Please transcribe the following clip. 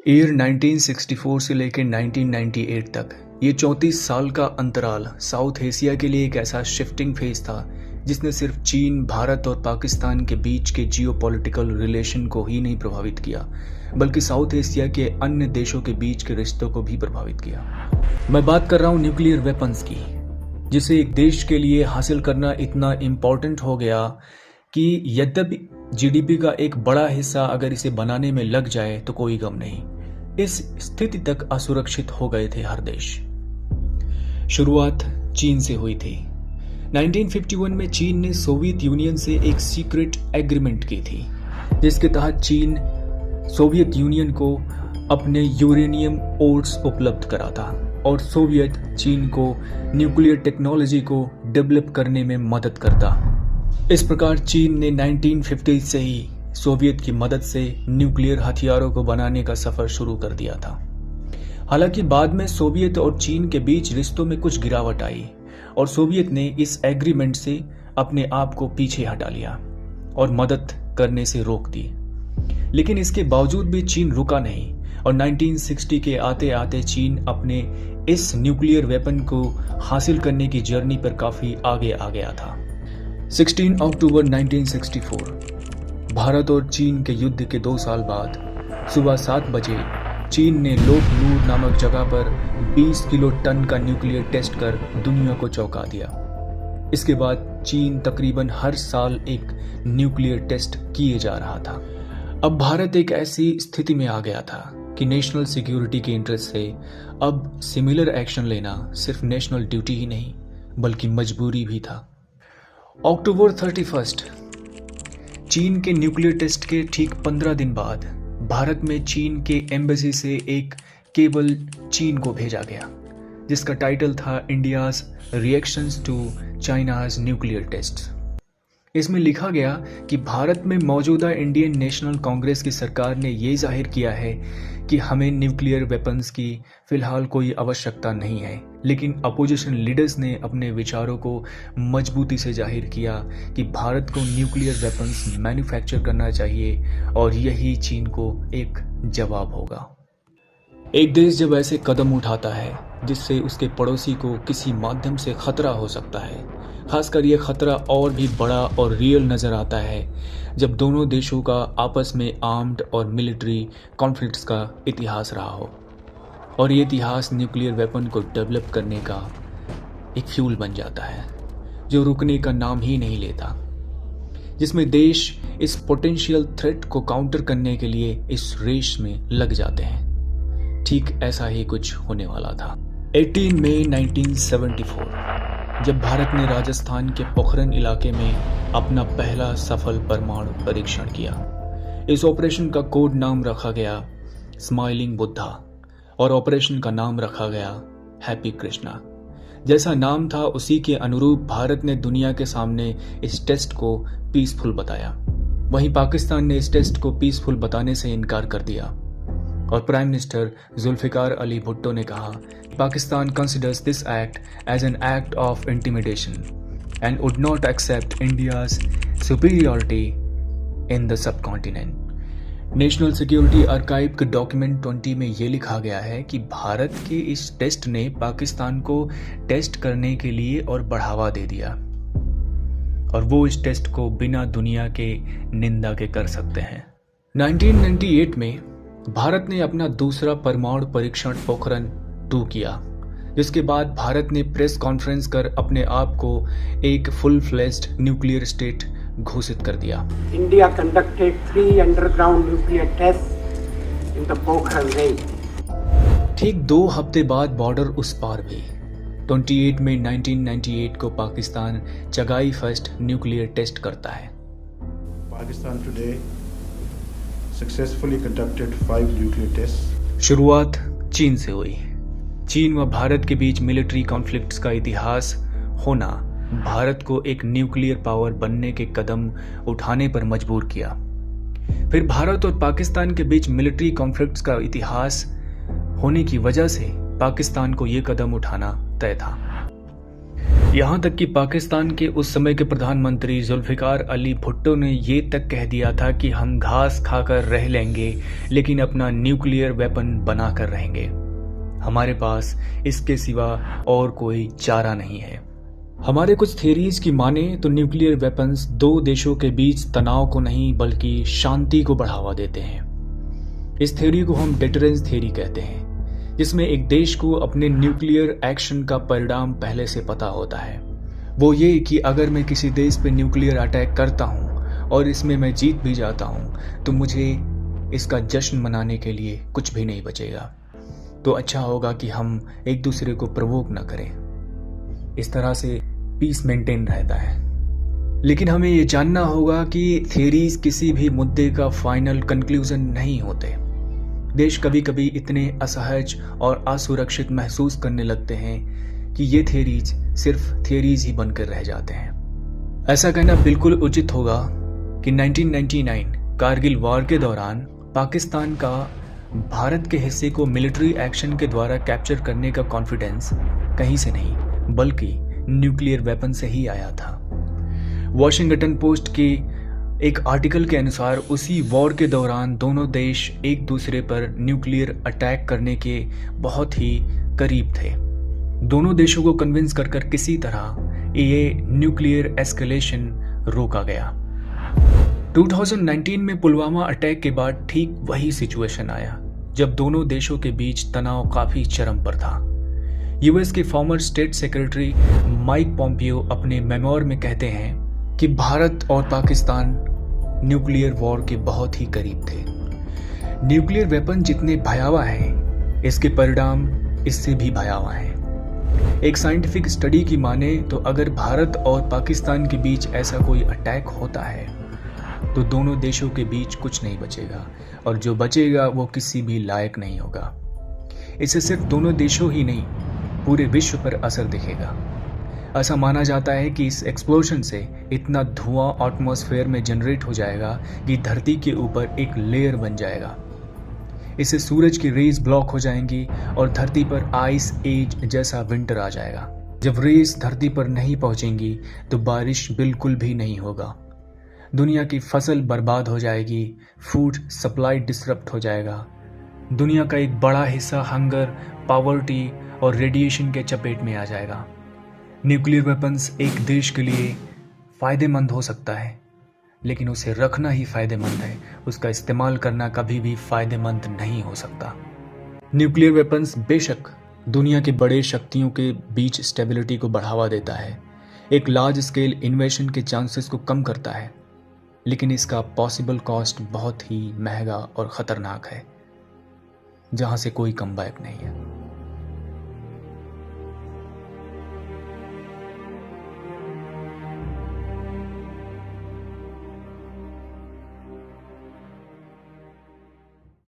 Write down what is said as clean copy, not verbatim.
Year 1964 से लेकर 1998 तक ये 34 साल का अंतराल साउथ एशिया के लिए एक ऐसा शिफ्टिंग फेज था जिसने सिर्फ चीन, भारत और पाकिस्तान के बीच के जियोपॉलिटिकल रिलेशन को ही नहीं प्रभावित किया, बल्कि साउथ एशिया के अन्य देशों के बीच के रिश्तों को भी प्रभावित किया। मैं बात कर रहा हूँ न्यूक्लियर वेपन्स की, जिसे एक देश के लिए हासिल करना इतना इम्पोर्टेंट हो गया कि यद्यपि जीडीपी का एक बड़ा हिस्सा अगर इसे बनाने में लग जाए तो कोई गम नहीं। इस स्थिति तक असुरक्षित हो गए थे हर देश। शुरुआत चीन से हुई थी। 1951 में चीन ने सोवियत यूनियन से एक सीक्रेट एग्रीमेंट की थी, जिसके तहत चीन सोवियत यूनियन को अपने यूरेनियम ओर्स उपलब्ध कराता और सोवियत चीन को न्यूक्लियर टेक्नोलॉजी को डेवलप करने में मदद करता। इस प्रकार चीन ने 1950 से ही सोवियत की मदद से न्यूक्लियर हथियारों को बनाने का सफर शुरू कर दिया था। हालांकि बाद में सोवियत और चीन के बीच रिश्तों में कुछ गिरावट आई और सोवियत ने इस एग्रीमेंट से अपने आप को पीछे हटा लिया और मदद करने से रोक दी। लेकिन इसके बावजूद भी चीन रुका नहीं और 1960 के आते आते चीन अपने इस न्यूक्लियर वेपन को हासिल करने की जर्नी पर काफी आगे आ गया था। 16 अक्टूबर 1964 भारत और चीन के युद्ध के 2 साल बाद सुबह 7 बजे चीन ने लोकनूर नामक जगह पर 20 किलो टन का न्यूक्लियर टेस्ट कर दुनिया को चौंका दिया। इसके बाद चीन तकरीबन हर साल एक न्यूक्लियर टेस्ट किए जा रहा था। अब भारत एक ऐसी स्थिति में आ गया था कि नेशनल सिक्योरिटी के इंटरेस्ट से अब सिमिलर एक्शन लेना सिर्फ नेशनल ड्यूटी ही नहीं बल्कि मजबूरी भी था। अक्टूबर 31 चीन के न्यूक्लियर टेस्ट के ठीक 15 दिन बाद भारत में चीन के एम्बेसी से एक केबल चीन को भेजा गया, जिसका टाइटल था India's reactions to China's nuclear test. इसमें लिखा गया कि भारत में मौजूदा इंडियन नेशनल कांग्रेस की सरकार ने ये जाहिर किया है कि हमें न्यूक्लियर वेपन्स की फिलहाल कोई आवश्यकता नहीं है, लेकिन अपोजिशन लीडर्स ने अपने विचारों को मजबूती से जाहिर किया कि भारत को न्यूक्लियर वेपन्स मैन्युफैक्चर करना चाहिए और यही चीन को एक जवाब होगा। एक देश जब ऐसे कदम उठाता है जिससे उसके पड़ोसी को किसी माध्यम से खतरा हो सकता है, खासकर यह खतरा और भी बड़ा और रियल नज़र आता है जब दोनों देशों का आपस में आर्म्ड और मिलिट्री कॉन्फ्लिक्ट्स का इतिहास रहा हो और ये इतिहास न्यूक्लियर वेपन को डेवलप करने का एक फ्यूल बन जाता है जो रुकने का नाम ही नहीं लेता, जिसमें देश इस पोटेंशियल थ्रेट को काउंटर करने के लिए इस रेस में लग जाते हैं। ठीक ऐसा ही कुछ होने वाला था। 18 मई 1974 जब भारत ने राजस्थान के पोखरन इलाके में अपना पहला सफल परमाणु परीक्षण किया। इस ऑपरेशन का कोड नाम रखा गया स्माइलिंग बुद्धा और ऑपरेशन का नाम रखा गया हैप्पी कृष्णा। जैसा नाम था उसी के अनुरूप भारत ने दुनिया के सामने इस टेस्ट को पीसफुल बताया। वहीं पाकिस्तान ने इस टेस्ट को पीसफुल बताने से इनकार कर दिया और प्राइम मिनिस्टर जुल्फिकार अली भुट्टो ने कहा Pakistan considers this act as an act of intimidation and would not accept India's superiority in the subcontinent. National security archive के डॉक्यूमेंट 20 में ये लिखा गया है कि भारत के इस टेस्ट ने पाकिस्तान को टेस्ट करने के लिए और बढ़ावा दे दिया और वो इस टेस्ट को बिना दुनिया के निंदा के कर सकते हैं। 1998 में भारत ने अपना दूसरा परमाणु परीक्षण पोखरन 2 किया, जिसके बाद भारत ने प्रेस कॉन्फ्रेंस कर अपने आप को एक फुल फ्लेज्ड न्यूक्लियर स्टेट घोषित कर दिया। India conducted 3 underground nuclear test in the Pokhran range. ठीक 2 हफ्ते बाद बॉर्डर उस पार भी 28 मई 1998 को Pakistan Chagai first nuclear test करता है। Pakistan today successfully conducted 5 nuclear tests. शुरुआत चीन से हुई। चीन व भारत के बीच मिलिट्री कॉन्फ्लिक्ट्स का इतिहास होना भारत को एक न्यूक्लियर पावर बनने के कदम उठाने पर मजबूर किया। फिर भारत और पाकिस्तान के बीच मिलिट्री कॉन्फ्लिक्ट्स का इतिहास होने की वजह से पाकिस्तान को यह कदम उठाना तय था। यहाँ तक कि पाकिस्तान के उस समय के प्रधानमंत्री जुल्फ़िकार अली भुट्टो ने ये तक कह दिया था कि हम घास खाकर रह लेंगे लेकिन अपना न्यूक्लियर वेपन बनाकर रहेंगे। हमारे पास इसके सिवा और कोई चारा नहीं है। हमारे कुछ थ्योरीज की माने तो न्यूक्लियर वेपन्स दो देशों के बीच तनाव को नहीं बल्कि शांति को बढ़ावा देते हैं। इस थ्योरी को हम डिटरेंस थ्योरी कहते हैं, जिसमें एक देश को अपने न्यूक्लियर एक्शन का परिणाम पहले से पता होता है। वो ये कि अगर मैं किसी देश पे न्यूक्लियर अटैक करता हूँ और इसमें मैं जीत भी जाता हूँ तो मुझे इसका जश्न मनाने के लिए कुछ भी नहीं बचेगा। तो अच्छा होगा कि हम एक दूसरे को प्रवोक न करें। इस तरह से पीस मेंटेन रहता है। लेकिन हमें ये जानना होगा कि थियरीज किसी भी मुद्दे का फाइनल कंक्लूजन नहीं होते। देश कभी कभी इतने असहज और असुरक्षित महसूस करने लगते हैं कि ये थियरीज सिर्फ थियरीज ही बनकर रह जाते हैं। ऐसा कहना बिल्कुल उचित होगा कि 1999 कारगिल वॉर के दौरान पाकिस्तान का भारत के हिस्से को मिलिट्री एक्शन के द्वारा कैप्चर करने का कॉन्फिडेंस कहीं से नहीं बल्कि न्यूक्लियर वेपन से ही आया था। वॉशिंगटन पोस्ट के एक आर्टिकल के अनुसार उसी वॉर के दौरान दोनों देश एक दूसरे पर न्यूक्लियर अटैक करने के बहुत ही करीब थे। दोनों देशों को कन्विंस कर किसी तरह ये न्यूक्लियर एस्केलेशन रोका गया। 2019 में पुलवामा अटैक के बाद ठीक वही सिचुएशन आया जब दोनों देशों के बीच तनाव काफी चरम पर था। यूएस के farmer state secretary Mike Pompeo अपने मेमोर में कहते हैं कि भारत और पाकिस्तान न्यूक्लियर वॉर के बहुत ही करीब थे। न्यूक्लियर वेपन जितने भयावह हैं, इसके परिणाम इससे भी भयावह हैं। एक साइंटिफिक स्टडी की माने तो अगर भारत और पाकिस्तान के बीच ऐसा कोई अटैक होता है तो दोनों देशों के बीच कुछ नहीं बचेगा और जो बचेगा वो किसी भी लायक नहीं होगा। इससे सिर्फ दोनों देशों ही नहीं पूरे विश्व पर असर दिखेगा। ऐसा माना जाता है कि इस एक्सप्लोजन से इतना धुआं एटमॉस्फेयर में जनरेट हो जाएगा कि धरती के ऊपर एक लेयर बन जाएगा। इससे सूरज की रेज ब्लॉक हो जाएंगी और धरती पर आइस एज जैसा विंटर आ जाएगा। जब रेज धरती पर नहीं पहुंचेंगी तो बारिश बिल्कुल भी नहीं होगा। दुनिया की फसल बर्बाद हो जाएगी, फूड सप्लाई डिसरप्ट हो जाएगा। दुनिया का एक बड़ा हिस्सा हंगर, पॉवर्टी और रेडिएशन के चपेट में आ जाएगा। न्यूक्लियर वेपन्स एक देश के लिए फ़ायदेमंद हो सकता है, लेकिन उसे रखना ही फ़ायदेमंद है। उसका इस्तेमाल करना कभी भी फ़ायदेमंद नहीं हो सकता। न्यूक्लियर वेपन्स बेशक दुनिया के बड़े शक्तियों के बीच स्टेबिलिटी को बढ़ावा देता है, एक लार्ज स्केल इन्वेशन के चांसेस को कम करता है, लेकिन इसका पॉसिबल कॉस्ट बहुत ही महंगा और ख़तरनाक है, जहाँ से कोई कमबैक नहीं है।